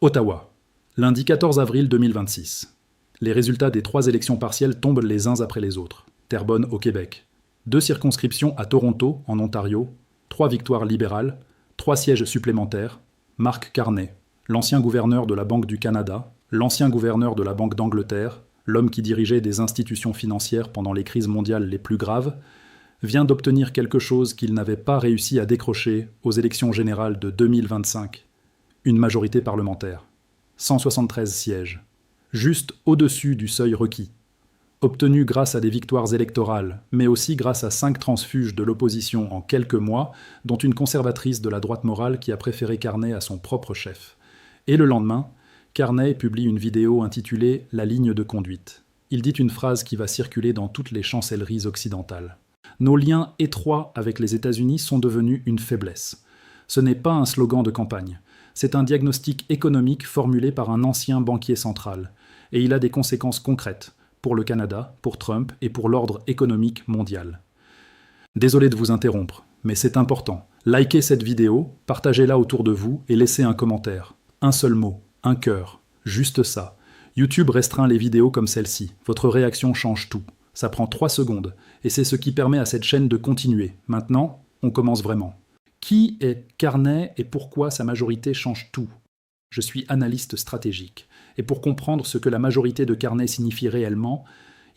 Ottawa, lundi 14 avril 2026. Les résultats des 3 élections partielles tombent les uns après les autres. Terrebonne au Québec. 2 circonscriptions à Toronto, en Ontario. 3 victoires libérales. 3 sièges supplémentaires. Mark Carney, l'ancien gouverneur de la Banque du Canada, l'ancien gouverneur de la Banque d'Angleterre, l'homme qui dirigeait des institutions financières pendant les crises mondiales les plus graves, vient d'obtenir quelque chose qu'il n'avait pas réussi à décrocher aux élections générales de 2025. Une majorité parlementaire. 173 sièges. Juste au-dessus du seuil requis. Obtenu grâce à des victoires électorales, mais aussi grâce à 5 transfuges de l'opposition en quelques mois, dont une conservatrice de la droite morale qui a préféré Carney à son propre chef. Et le lendemain, Carney publie une vidéo intitulée « La ligne de conduite ». Il dit une phrase qui va circuler dans toutes les chancelleries occidentales. Nos liens étroits avec les États-Unis sont devenus une faiblesse. Ce n'est pas un slogan de campagne. C'est un diagnostic économique formulé par un ancien banquier central. Et il a des conséquences concrètes pour le Canada, pour Trump et pour l'ordre économique mondial. Désolé de vous interrompre, mais c'est important. Likez cette vidéo, partagez-la autour de vous et laissez un commentaire. Un seul mot, un cœur, juste ça. YouTube restreint les vidéos comme celle-ci. Votre réaction change tout. Ça prend 3 secondes, et c'est ce qui permet à cette chaîne de continuer. Maintenant, on commence vraiment. Qui est Carney et pourquoi sa majorité change tout ? Je suis analyste stratégique. Et pour comprendre ce que la majorité de Carney signifie réellement,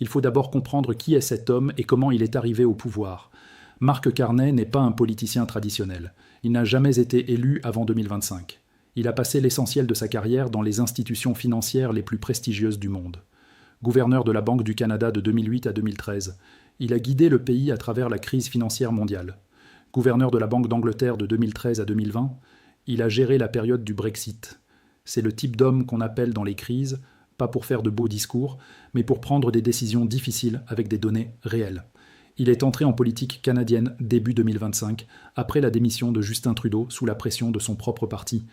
il faut d'abord comprendre qui est cet homme et comment il est arrivé au pouvoir. Mark Carney n'est pas un politicien traditionnel. Il n'a jamais été élu avant 2025. Il a passé l'essentiel de sa carrière dans les institutions financières les plus prestigieuses du monde. Gouverneur de la Banque du Canada de 2008 à 2013, il a guidé le pays à travers la crise financière mondiale. Gouverneur de la Banque d'Angleterre de 2013 à 2020, il a géré la période du Brexit. C'est le type d'homme qu'on appelle dans les crises, pas pour faire de beaux discours, mais pour prendre des décisions difficiles avec des données réelles. Il est entré en politique canadienne début 2025, après la démission de Justin Trudeau sous la pression de son propre parti.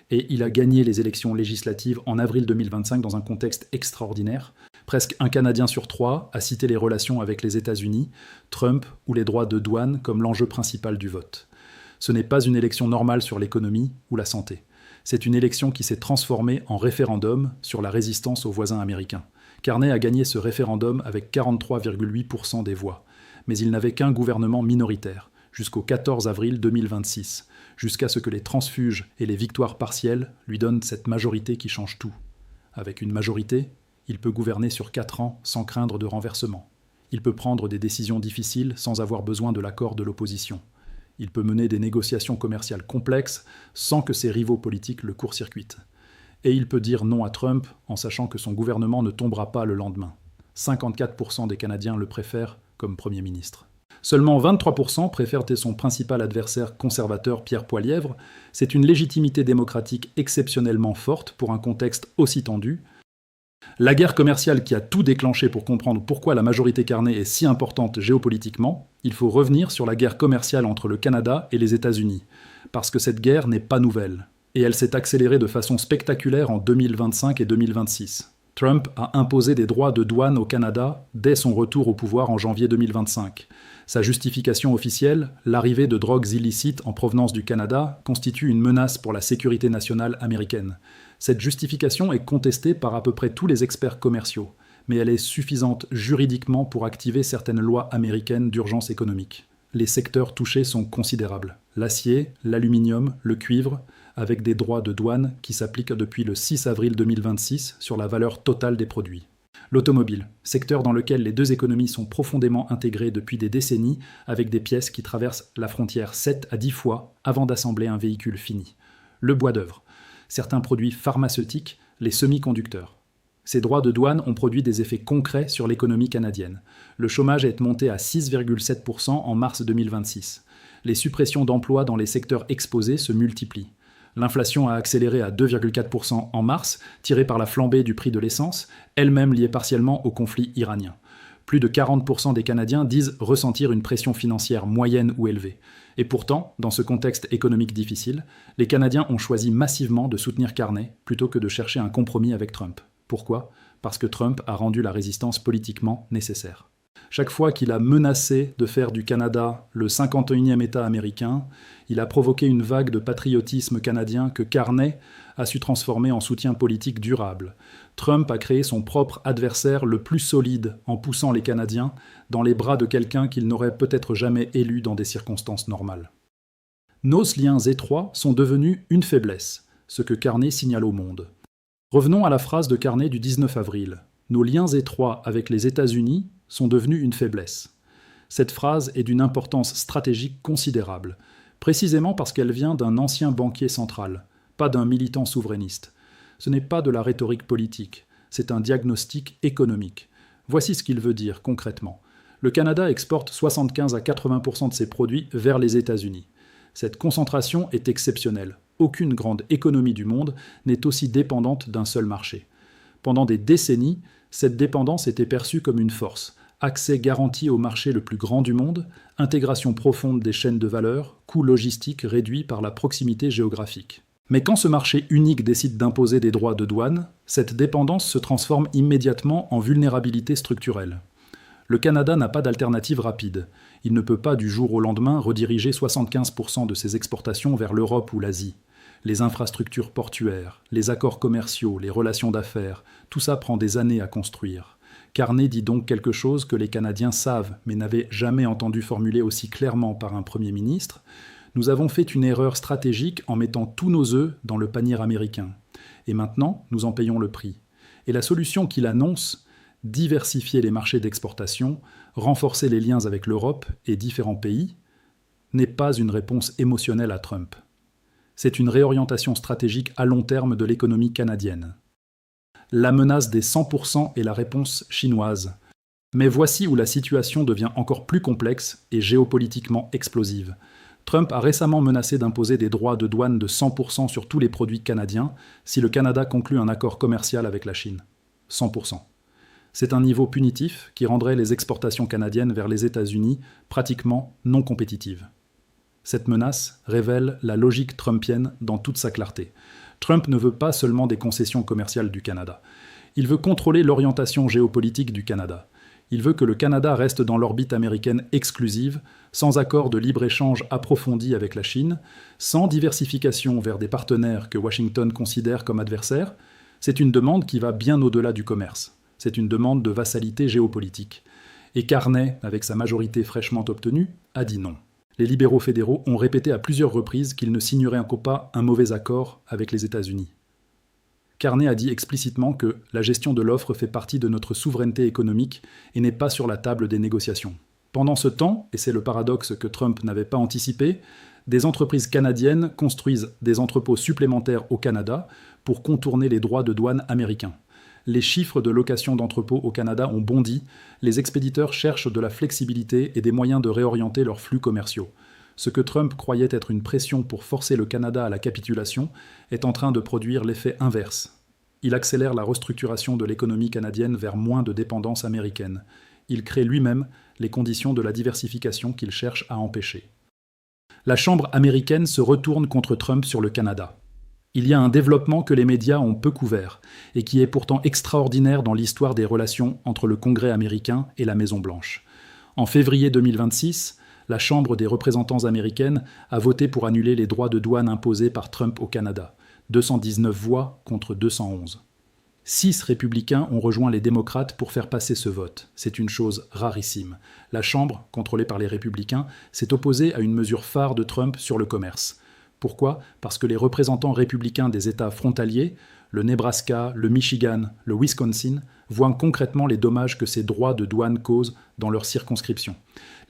Et il a gagné les élections législatives en avril 2025 dans un contexte extraordinaire. Presque un Canadien sur 3 a cité les relations avec les États-Unis, Trump ou les droits de douane comme l'enjeu principal du vote. Ce n'est pas une élection normale sur l'économie ou la santé. C'est une élection qui s'est transformée en référendum sur la résistance aux voisins américains. Carney a gagné ce référendum avec 43,8% des voix. Mais il n'avait qu'un gouvernement minoritaire, jusqu'au 14 avril 2026, jusqu'à ce que les transfuges et les victoires partielles lui donnent cette majorité qui change tout. Avec une majorité, il peut gouverner sur 4 ans sans craindre de renversement. Il peut prendre des décisions difficiles sans avoir besoin de l'accord de l'opposition. Il peut mener des négociations commerciales complexes sans que ses rivaux politiques le court-circuitent. Et il peut dire non à Trump en sachant que son gouvernement ne tombera pas le lendemain. 54% des Canadiens le préfèrent comme Premier ministre. Seulement 23% préfèrent son principal adversaire conservateur Pierre Poilievre. C'est une légitimité démocratique exceptionnellement forte pour un contexte aussi tendu. La guerre commerciale qui a tout déclenché pour comprendre pourquoi la majorité Carney est si importante géopolitiquement, il faut revenir sur la guerre commerciale entre le Canada et les États-Unis. Parce que cette guerre n'est pas nouvelle. Et elle s'est accélérée de façon spectaculaire en 2025 et 2026. Trump a imposé des droits de douane au Canada dès son retour au pouvoir en janvier 2025. Sa justification officielle, l'arrivée de drogues illicites en provenance du Canada, constitue une menace pour la sécurité nationale américaine. Cette justification est contestée par à peu près tous les experts commerciaux, mais elle est suffisante juridiquement pour activer certaines lois américaines d'urgence économique. Les secteurs touchés sont considérables. L'acier, l'aluminium, le cuivre, avec des droits de douane qui s'appliquent depuis le 6 avril 2026 sur la valeur totale des produits. L'automobile, secteur dans lequel les 2 économies sont profondément intégrées depuis des décennies, avec des pièces qui traversent la frontière 7 à 10 fois avant d'assembler un véhicule fini. Le bois d'œuvre, certains produits pharmaceutiques, les semi-conducteurs. Ces droits de douane ont produit des effets concrets sur l'économie canadienne. Le chômage est monté à 6,7% en mars 2026. Les suppressions d'emplois dans les secteurs exposés se multiplient. L'inflation a accéléré à 2,4% en mars, tirée par la flambée du prix de l'essence, elle-même liée partiellement au conflit iranien. Plus de 40% des Canadiens disent ressentir une pression financière moyenne ou élevée. Et pourtant, dans ce contexte économique difficile, les Canadiens ont choisi massivement de soutenir Carney plutôt que de chercher un compromis avec Trump. Pourquoi ? Parce que Trump a rendu la résistance politiquement nécessaire. Chaque fois qu'il a menacé de faire du Canada le 51e État américain, il a provoqué une vague de patriotisme canadien que Carney a su transformer en soutien politique durable. Trump a créé son propre adversaire le plus solide en poussant les Canadiens dans les bras de quelqu'un qu'il n'aurait peut-être jamais élu dans des circonstances normales. Nos liens étroits sont devenus une faiblesse, ce que Carney signale au monde. Revenons à la phrase de Carney du 19 avril. Nos liens étroits avec les États-Unis sont devenus une faiblesse. Cette phrase est d'une importance stratégique considérable, précisément parce qu'elle vient d'un ancien banquier central, pas d'un militant souverainiste. Ce n'est pas de la rhétorique politique, c'est un diagnostic économique. Voici ce qu'il veut dire concrètement. Le Canada exporte 75 à 80% de ses produits vers les États-Unis. Cette concentration est exceptionnelle. Aucune grande économie du monde n'est aussi dépendante d'un seul marché. Pendant des décennies, cette dépendance était perçue comme une force. Accès garanti au marché le plus grand du monde, intégration profonde des chaînes de valeur, coûts logistiques réduits par la proximité géographique. Mais quand ce marché unique décide d'imposer des droits de douane, cette dépendance se transforme immédiatement en vulnérabilité structurelle. Le Canada n'a pas d'alternative rapide. Il ne peut pas du jour au lendemain rediriger 75% de ses exportations vers l'Europe ou l'Asie. Les infrastructures portuaires, les accords commerciaux, les relations d'affaires, tout ça prend des années à construire. Carney dit donc quelque chose que les Canadiens savent, mais n'avaient jamais entendu formuler aussi clairement par un Premier ministre. Nous avons fait une erreur stratégique en mettant tous nos œufs dans le panier américain. Et maintenant, nous en payons le prix. Et la solution qu'il annonce, diversifier les marchés d'exportation, renforcer les liens avec l'Europe et différents pays, n'est pas une réponse émotionnelle à Trump. C'est une réorientation stratégique à long terme de l'économie canadienne. La menace des 100% est la réponse chinoise. Mais voici où la situation devient encore plus complexe et géopolitiquement explosive. Trump a récemment menacé d'imposer des droits de douane de 100% sur tous les produits canadiens si le Canada conclut un accord commercial avec la Chine. 100%. C'est un niveau punitif qui rendrait les exportations canadiennes vers les États-Unis pratiquement non compétitives. Cette menace révèle la logique trumpienne dans toute sa clarté. Trump ne veut pas seulement des concessions commerciales du Canada. Il veut contrôler l'orientation géopolitique du Canada. Il veut que le Canada reste dans l'orbite américaine exclusive, sans accord de libre-échange approfondi avec la Chine, sans diversification vers des partenaires que Washington considère comme adversaires. C'est une demande qui va bien au-delà du commerce. C'est une demande de vassalité géopolitique. Et Carney, avec sa majorité fraîchement obtenue, a dit non. Les libéraux fédéraux ont répété à plusieurs reprises qu'ils ne signeraient encore pas un mauvais accord avec les États-Unis. Carney a dit explicitement que la gestion de l'offre fait partie de notre souveraineté économique et n'est pas sur la table des négociations. Pendant ce temps, et c'est le paradoxe que Trump n'avait pas anticipé, des entreprises canadiennes construisent des entrepôts supplémentaires au Canada pour contourner les droits de douane américains. Les chiffres de location d'entrepôts au Canada ont bondi, les expéditeurs cherchent de la flexibilité et des moyens de réorienter leurs flux commerciaux. Ce que Trump croyait être une pression pour forcer le Canada à la capitulation est en train de produire l'effet inverse. Il accélère la restructuration de l'économie canadienne vers moins de dépendance américaine. Il crée lui-même les conditions de la diversification qu'il cherche à empêcher. La Chambre américaine se retourne contre Trump sur le Canada. Il y a un développement que les médias ont peu couvert et qui est pourtant extraordinaire dans l'histoire des relations entre le Congrès américain et la Maison-Blanche. En février 2026, la Chambre des représentants américaine a voté pour annuler les droits de douane imposés par Trump au Canada. 219 voix contre 211. 6 républicains ont rejoint les démocrates pour faire passer ce vote. C'est une chose rarissime. La Chambre, contrôlée par les républicains, s'est opposée à une mesure phare de Trump sur le commerce. Pourquoi ? Parce que les représentants républicains des États frontaliers, le Nebraska, le Michigan, le Wisconsin, voient concrètement les dommages que ces droits de douane causent dans leur circonscription.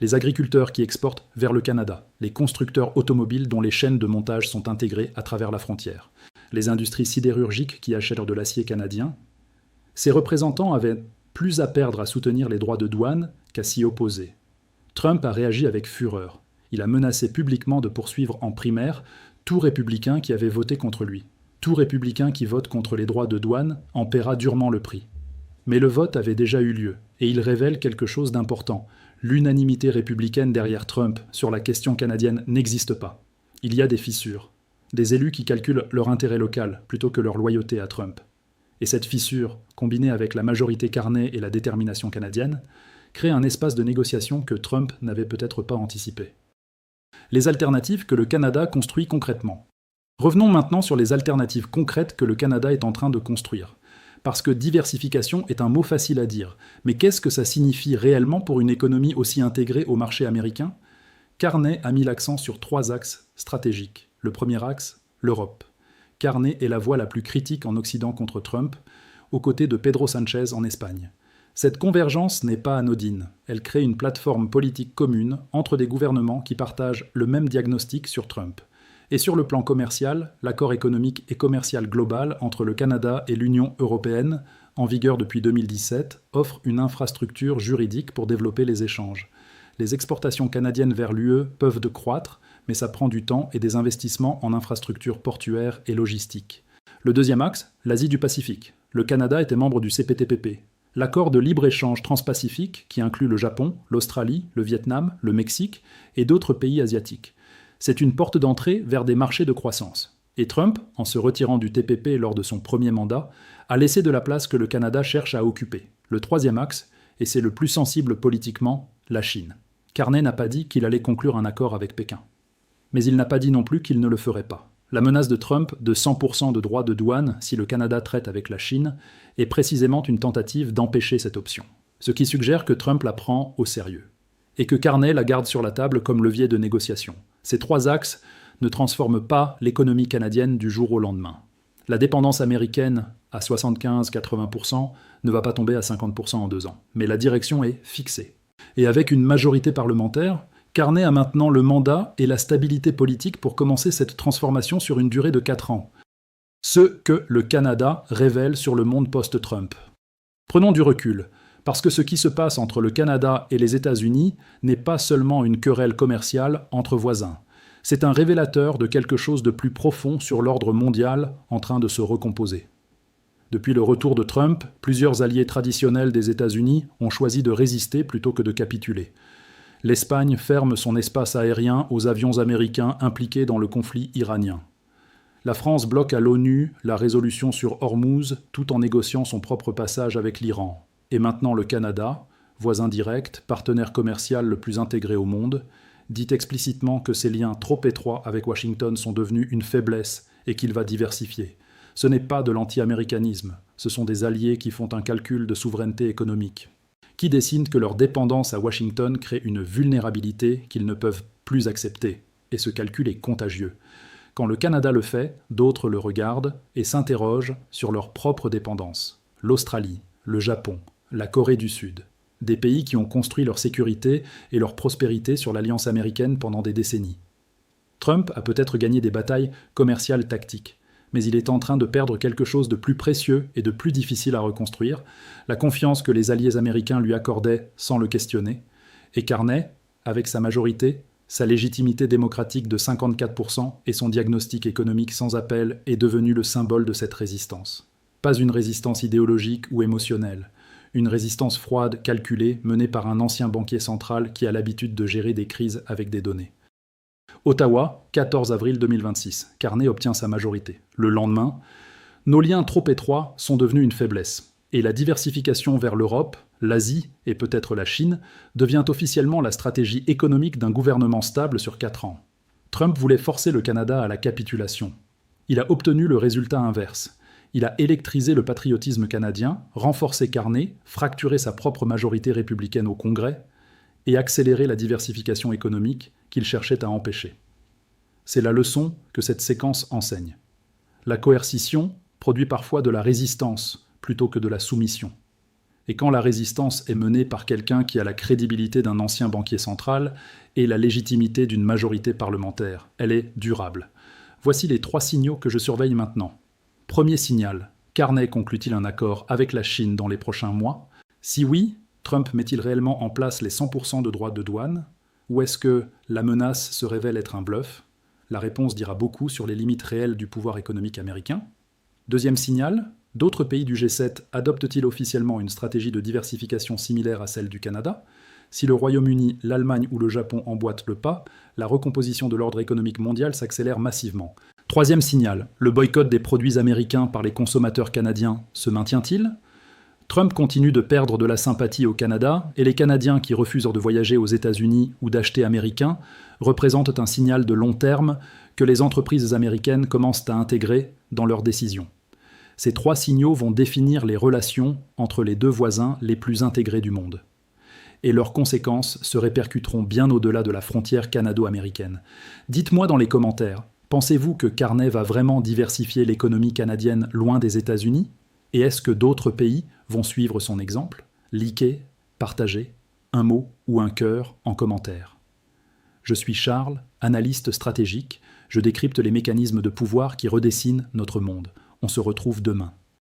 Les agriculteurs qui exportent vers le Canada, les constructeurs automobiles dont les chaînes de montage sont intégrées à travers la frontière, les industries sidérurgiques qui achètent de l'acier canadien. Ces représentants avaient plus à perdre à soutenir les droits de douane qu'à s'y opposer. Trump a réagi avec fureur. Il a menacé publiquement de poursuivre en primaire tout républicain qui avait voté contre lui. Tout républicain qui vote contre les droits de douane en paiera durement le prix. Mais le vote avait déjà eu lieu, et il révèle quelque chose d'important. L'unanimité républicaine derrière Trump sur la question canadienne n'existe pas. Il y a des fissures. Des élus qui calculent leur intérêt local plutôt que leur loyauté à Trump. Et cette fissure, combinée avec la majorité Carney et la détermination canadienne, crée un espace de négociation que Trump n'avait peut-être pas anticipé. Les alternatives que le Canada construit concrètement. Revenons maintenant sur les alternatives concrètes que le Canada est en train de construire. Parce que diversification est un mot facile à dire, mais qu'est-ce que ça signifie réellement pour une économie aussi intégrée au marché américain ? Carney a mis l'accent sur 3 axes stratégiques. Le premier axe, l'Europe. Carney est la voix la plus critique en Occident contre Trump, aux côtés de Pedro Sánchez en Espagne. Cette convergence n'est pas anodine. Elle crée une plateforme politique commune entre des gouvernements qui partagent le même diagnostic sur Trump. Et sur le plan commercial, l'accord économique et commercial global entre le Canada et l'Union européenne, en vigueur depuis 2017, offre une infrastructure juridique pour développer les échanges. Les exportations canadiennes vers l'UE peuvent croître, mais ça prend du temps et des investissements en infrastructures portuaires et logistiques. Le deuxième axe, l'Asie du Pacifique. Le Canada était membre du CPTPP. L'accord de libre-échange transpacifique, qui inclut le Japon, l'Australie, le Vietnam, le Mexique et d'autres pays asiatiques. C'est une porte d'entrée vers des marchés de croissance. Et Trump, en se retirant du TPP lors de son premier mandat, a laissé de la place que le Canada cherche à occuper. Le troisième axe, et c'est le plus sensible politiquement, la Chine. Carney n'a pas dit qu'il allait conclure un accord avec Pékin. Mais il n'a pas dit non plus qu'il ne le ferait pas. La menace de Trump de 100% de droits de douane si le Canada traite avec la Chine est précisément une tentative d'empêcher cette option. Ce qui suggère que Trump la prend au sérieux. Et que Carney la garde sur la table comme levier de négociation. Ces 3 axes ne transforment pas l'économie canadienne du jour au lendemain. La dépendance américaine à 75-80% ne va pas tomber à 50% en 2 ans. Mais la direction est fixée. Et avec une majorité parlementaire, Carney a maintenant le mandat et la stabilité politique pour commencer cette transformation sur une durée de 4 ans. Ce que le Canada révèle sur le monde post-Trump. Prenons du recul, parce que ce qui se passe entre le Canada et les États-Unis n'est pas seulement une querelle commerciale entre voisins. C'est un révélateur de quelque chose de plus profond sur l'ordre mondial en train de se recomposer. Depuis le retour de Trump, plusieurs alliés traditionnels des États-Unis ont choisi de résister plutôt que de capituler. L'Espagne ferme son espace aérien aux avions américains impliqués dans le conflit iranien. La France bloque à l'ONU la résolution sur Hormuz tout en négociant son propre passage avec l'Iran. Et maintenant le Canada, voisin direct, partenaire commercial le plus intégré au monde, dit explicitement que ses liens trop étroits avec Washington sont devenus une faiblesse et qu'il va diversifier. Ce n'est pas de l'anti-américanisme, ce sont des alliés qui font un calcul de souveraineté économique, qui dessinent que leur dépendance à Washington crée une vulnérabilité qu'ils ne peuvent plus accepter. Et ce calcul est contagieux. Quand le Canada le fait, d'autres le regardent et s'interrogent sur leur propre dépendance. L'Australie, le Japon, la Corée du Sud. Des pays qui ont construit leur sécurité et leur prospérité sur l'alliance américaine pendant des décennies. Trump a peut-être gagné des batailles commerciales tactiques, mais il est en train de perdre quelque chose de plus précieux et de plus difficile à reconstruire, la confiance que les alliés américains lui accordaient sans le questionner, et Carney, avec sa majorité, sa légitimité démocratique de 54% et son diagnostic économique sans appel est devenu le symbole de cette résistance. Pas une résistance idéologique ou émotionnelle, une résistance froide, calculée, menée par un ancien banquier central qui a l'habitude de gérer des crises avec des données. Ottawa, 14 avril 2026. Carney obtient sa majorité. Le lendemain, nos liens trop étroits sont devenus une faiblesse. Et la diversification vers l'Europe, l'Asie et peut-être la Chine devient officiellement la stratégie économique d'un gouvernement stable sur 4 ans. Trump voulait forcer le Canada à la capitulation. Il a obtenu le résultat inverse. Il a électrisé le patriotisme canadien, renforcé Carney, fracturé sa propre majorité républicaine au Congrès et accéléré la diversification économique qu'il cherchait à empêcher. C'est la leçon que cette séquence enseigne. La coercition produit parfois de la résistance plutôt que de la soumission. Et quand la résistance est menée par quelqu'un qui a la crédibilité d'un ancien banquier central et la légitimité d'une majorité parlementaire, elle est durable. Voici les 3 signaux que je surveille maintenant. Premier signal, Carney conclut-il un accord avec la Chine dans les prochains mois ? Si oui, Trump met-il réellement en place les 100% de droits de douane ? Ou est-ce que la menace se révèle être un bluff ? La réponse dira beaucoup sur les limites réelles du pouvoir économique américain. Deuxième signal, d'autres pays du G7 adoptent-ils officiellement une stratégie de diversification similaire à celle du Canada ? Si le Royaume-Uni, l'Allemagne ou le Japon emboîtent le pas, la recomposition de l'ordre économique mondial s'accélère massivement. Troisième signal, le boycott des produits américains par les consommateurs canadiens se maintient-il ? Trump continue de perdre de la sympathie au Canada, et les Canadiens qui refusent de voyager aux États-Unis ou d'acheter américain représentent un signal de long terme que les entreprises américaines commencent à intégrer dans leurs décisions. Ces 3 signaux vont définir les relations entre les 2 voisins les plus intégrés du monde. Et leurs conséquences se répercuteront bien au-delà de la frontière canado-américaine. Dites-moi dans les commentaires, pensez-vous que Carney va vraiment diversifier l'économie canadienne loin des États-Unis ? Et est-ce que d'autres pays vont suivre son exemple ? Likez, partagez, un mot ou un cœur en commentaire. Je suis Charles, analyste stratégique. Je décrypte les mécanismes de pouvoir qui redessinent notre monde. On se retrouve demain.